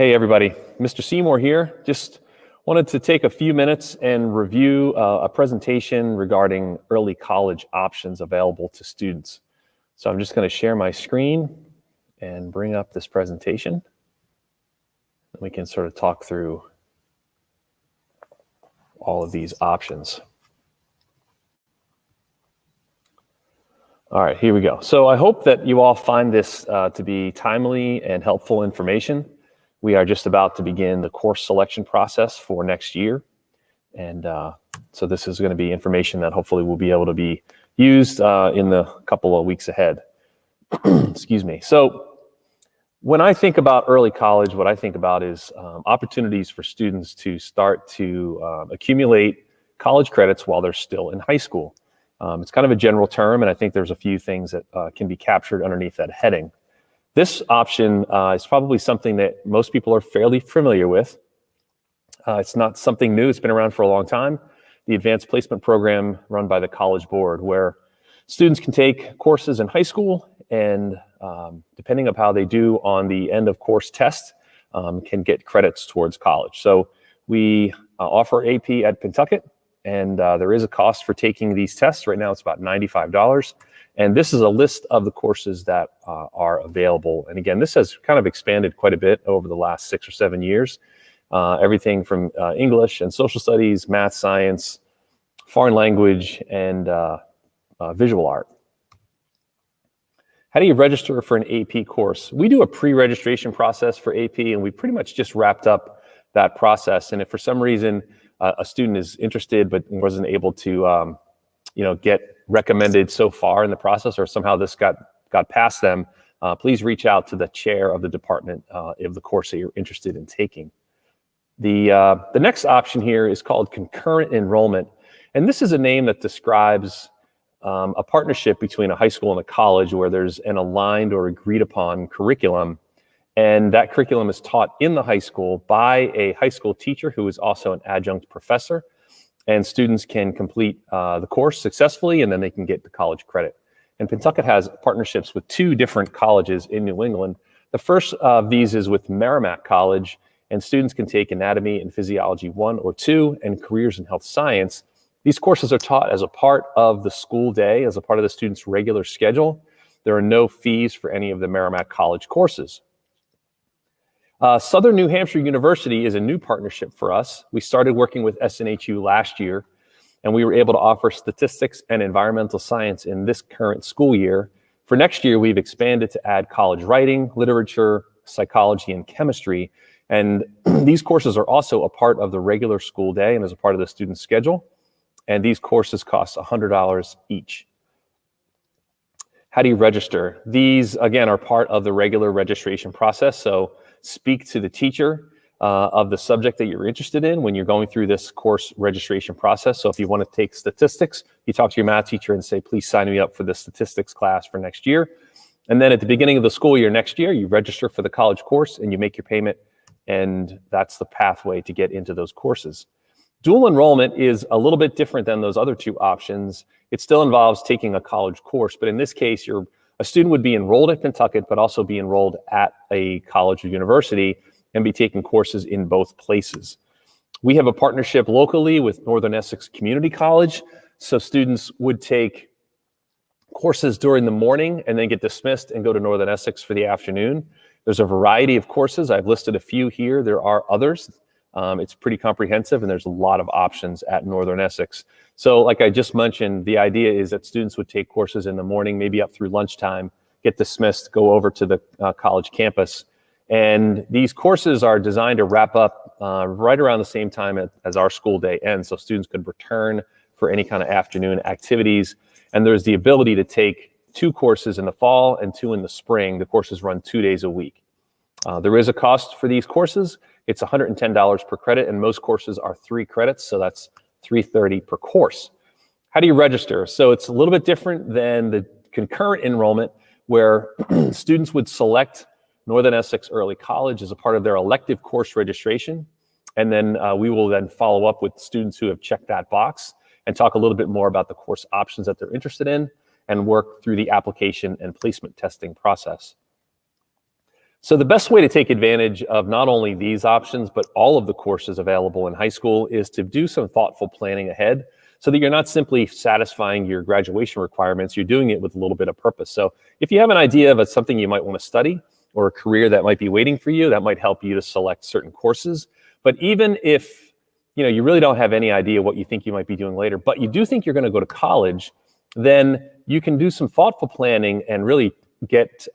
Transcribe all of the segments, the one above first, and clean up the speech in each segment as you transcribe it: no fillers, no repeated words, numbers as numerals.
Hey everybody, Mr. Seymour here. Just wanted to take a few minutes and review a presentation regarding early college options available to students. So I'm just going to share my screen and bring up this presentation. We can sort of talk through all of these options. All right, here we go. So I hope that you all find this to be timely and helpful information. We are just about to begin the course selection process for next year. And so this is going to be information that hopefully will be able to be used in the couple of weeks ahead. Excuse me. So when I think about early college, what I think about is opportunities for students to start to accumulate college credits while they're still in high school. It's kind of a general term, and I think there's a few things that can be captured underneath that heading. This option is probably something that most people are fairly familiar with. It's not something new. It's been around for a long time. The Advanced Placement Program run by the College Board, where students can take courses in high school and depending on how they do on the end of course test, can get credits towards college. So we offer AP at Pentucket, and there is a cost for taking these tests. Right now it's about $95. And this is a list of the courses that are available. And again, this has kind of expanded quite a bit over the last 6 or 7 years. Everything from English and social studies, math, science, foreign language, and visual art. How do you register for an AP course? We do a pre-registration process for AP, and we pretty much just wrapped up that process. And if for some reason a student is interested but wasn't able to get recommended so far in the process, or somehow this got past them, please reach out to the chair of the department of the course that you're interested in taking. The next option here is called concurrent enrollment. And this is a name that describes a partnership between a high school and a college where there's an aligned or agreed upon curriculum. And that curriculum is taught in the high school by a high school teacher who is also an adjunct professor. And students can complete the course successfully, and then they can get the college credit. And Pentucket has partnerships with 2 different colleges in New England. The first of these is with Merrimack College, and students can take Anatomy and Physiology 1 or 2 and Careers in Health Science. These courses are taught as a part of the school day, as a part of the student's regular schedule. There are no fees for any of the Merrimack College courses. Southern New Hampshire University is a new partnership for us. We started working with SNHU last year, and we were able to offer statistics and environmental science in this current school year. For next year, we've expanded to add college writing, literature, psychology, and chemistry. And these courses are also a part of the regular school day and as a part of the student's schedule. And these courses cost $100 each. How do you register? These, again, are part of the regular registration process. So speak to the teacher of the subject that you're interested in when you're going through this course registration process. So if you want to take statistics, you talk to your math teacher and say, please sign me up for the statistics class for next year. And then at the beginning of the school year next year, you register for the college course and you make your payment, and that's the pathway to get into those courses. Dual enrollment is a little bit different than those other 2 options. It still involves taking a college course, but in this case, a student would be enrolled at Pentucket, but also be enrolled at a college or university and be taking courses in both places. We have a partnership locally with Northern Essex Community College, so students would take courses during the morning and then get dismissed and go to Northern Essex for the afternoon. There's a variety of courses. I've listed a few here. There are others. It's pretty comprehensive, and there's a lot of options at Northern Essex. So like I just mentioned, the idea is that students would take courses in the morning, maybe up through lunchtime, get dismissed, go over to the college campus. And these courses are designed to wrap up right around the same time as our school day ends, so students could return for any kind of afternoon activities. And there's the ability to take 2 courses in the fall and 2 in the spring. The courses run 2 days a week. There is a cost for these courses. It's $110 per credit, and most courses are 3 credits, so that's $330 per course. How do you register? So it's a little bit different than the concurrent enrollment, where students would select Northern Essex Early College as a part of their elective course registration, and then we will then follow up with students who have checked that box and talk a little bit more about the course options that they're interested in and work through the application and placement testing process. So the best way to take advantage of not only these options, but all of the courses available in high school is to do some thoughtful planning ahead so that you're not simply satisfying your graduation requirements, you're doing it with a little bit of purpose. So if you have an idea of something you might want to study or a career that might be waiting for you, that might help you to select certain courses. But even if you really don't have any idea what you think you might be doing later, but you do think you're going to go to college, then you can do some thoughtful planning and really get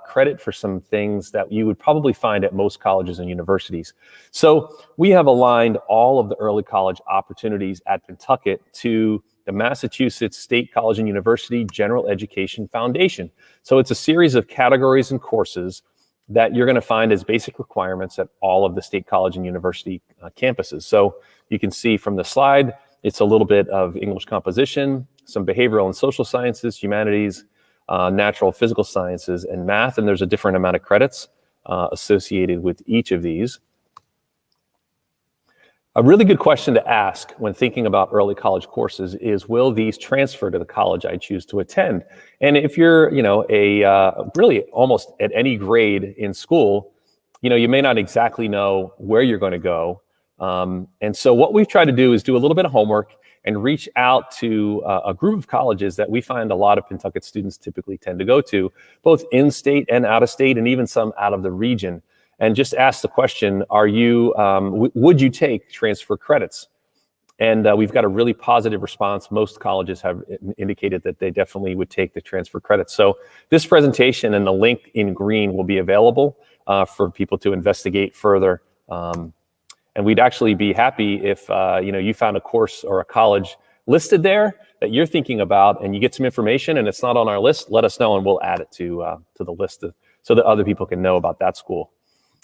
credit for some things that you would probably find at most colleges and universities. So we have aligned all of the early college opportunities at Pentucket to the Massachusetts State College and University General Education Foundation. So it's a series of categories and courses that you're going to find as basic requirements at all of the State College and University campuses. So you can see from the slide, it's a little bit of English composition, some behavioral and social sciences, humanities, natural physical sciences, and math, and there's a different amount of credits associated with each of these. A really good question to ask when thinking about early college courses is, will these transfer to the college I choose to attend? And if you're, really almost at any grade in school, you may not exactly know where you're going to go. And so what we've tried to do is do a little bit of homework and reach out to a group of colleges that we find a lot of Pentucket students typically tend to go to, both in-state and out-of-state, and even some out of the region. And just ask the question, would you take transfer credits? And we've got a really positive response. Most colleges have indicated that they definitely would take the transfer credits. So this presentation and the link in green will be available for people to investigate further. And we'd actually be happy if you found a course or a college listed there that you're thinking about, and you get some information and it's not on our list, let us know and we'll add it to the list so that other people can know about that school.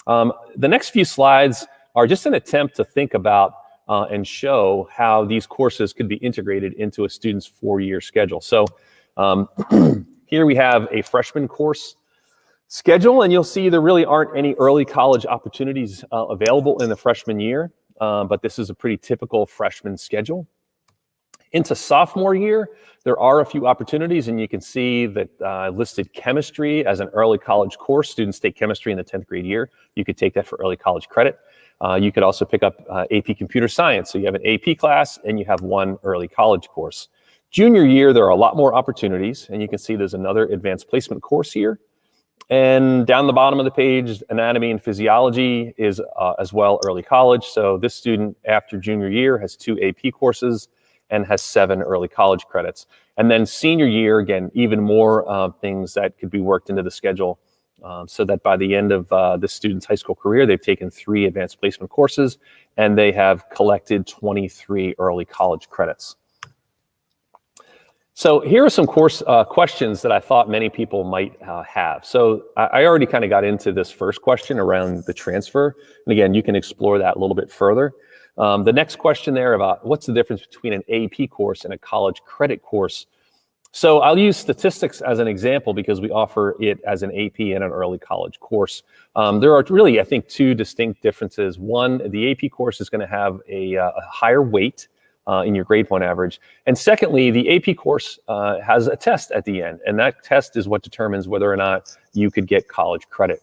The next few slides are just an attempt to think about and show how these courses could be integrated into a student's 4-year schedule. So here we have a freshman course schedule, and you'll see there really aren't any early college opportunities available in the freshman year, but this is a pretty typical freshman schedule. Into sophomore year, there are a few opportunities, and you can see that listed chemistry as an early college course. Students take chemistry in the 10th grade year. You could take that for early college credit. You could also pick up AP Computer Science. So you have an AP class and you have one early college course. Junior year, there are a lot more opportunities, and you can see there's another advanced placement course here. And down the bottom of the page, anatomy and physiology is as well early college. So this student after junior year has 2 AP courses and has 7 early college credits. And then senior year, again, even more things that could be worked into the schedule so that by the end of this student's high school career, they've taken 3 advanced placement courses and they have collected 23 early college credits. So here are some course questions that I thought many people might have. So I already kind of got into this first question around the transfer. And again, you can explore that a little bit further. The next question there about what's the difference between an AP course and a college credit course. So I'll use statistics as an example because we offer it as an AP and an early college course. There are really, I think, 2 distinct differences. One, the AP course is going to have a higher weight in your grade point average. And secondly, the AP course has a test at the end, and that test is what determines whether or not you could get college credit.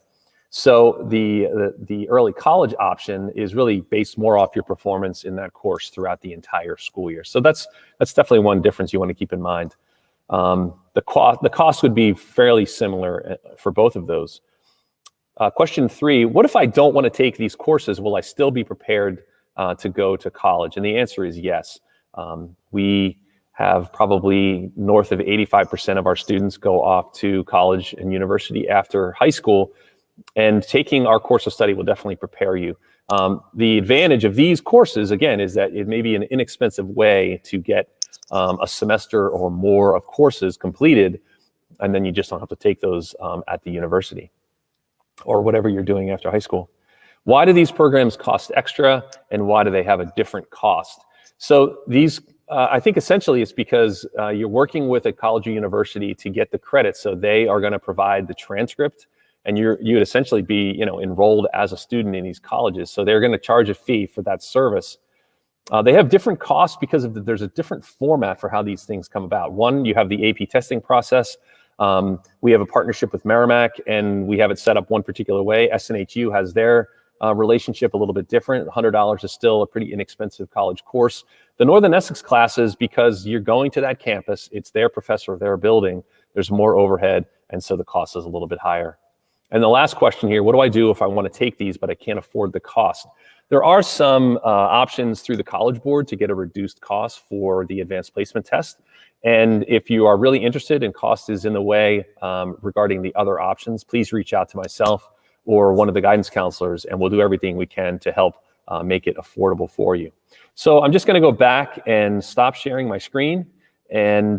So the early college option is really based more off your performance in that course throughout the entire school year. So that's definitely one difference you want to keep in mind. The cost would be fairly similar for both of those. Question 3, what if I don't want to take these courses? Will I still be prepared to go to college? And the answer is yes. We have probably north of 85% of our students go off to college and university after high school, and taking our course of study will definitely prepare you. The advantage of these courses, again, is that it may be an inexpensive way to get a semester or more of courses completed, and then you just don't have to take those at the university or whatever you're doing after high school. Why do these programs cost extra, and why do they have a different cost? So these, I think essentially it's because you're working with a college or university to get the credit, so they are going to provide the transcript, and you would essentially be enrolled as a student in these colleges. So they're going to charge a fee for that service. They have different costs because there's a different format for how these things come about. One, you have the AP testing process. We have a partnership with Merrimack, and we have it set up one particular way. SNHU has their relationship a little bit different. $100 is still a pretty inexpensive college course. The Northern Essex classes, because you're going to that campus, it's their professor of their building, there's more overhead, and so the cost is a little bit higher. And the last question here, what do I do if I want to take these, but I can't afford the cost? There are some options through the College Board to get a reduced cost for the advanced placement test. And if you are really interested and cost is in the way regarding the other options, please reach out to myself or one of the guidance counselors, and we'll do everything we can to help make it affordable for you. So I'm just going to go back and stop sharing my screen. And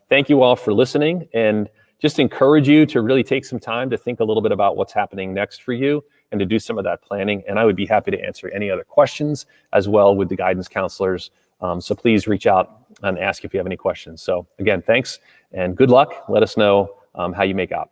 thank you all for listening, and just encourage you to really take some time to think a little bit about what's happening next for you and to do some of that planning. And I would be happy to answer any other questions as well with the guidance counselors. So please reach out and ask if you have any questions. So again, thanks and good luck. Let us know how you make out.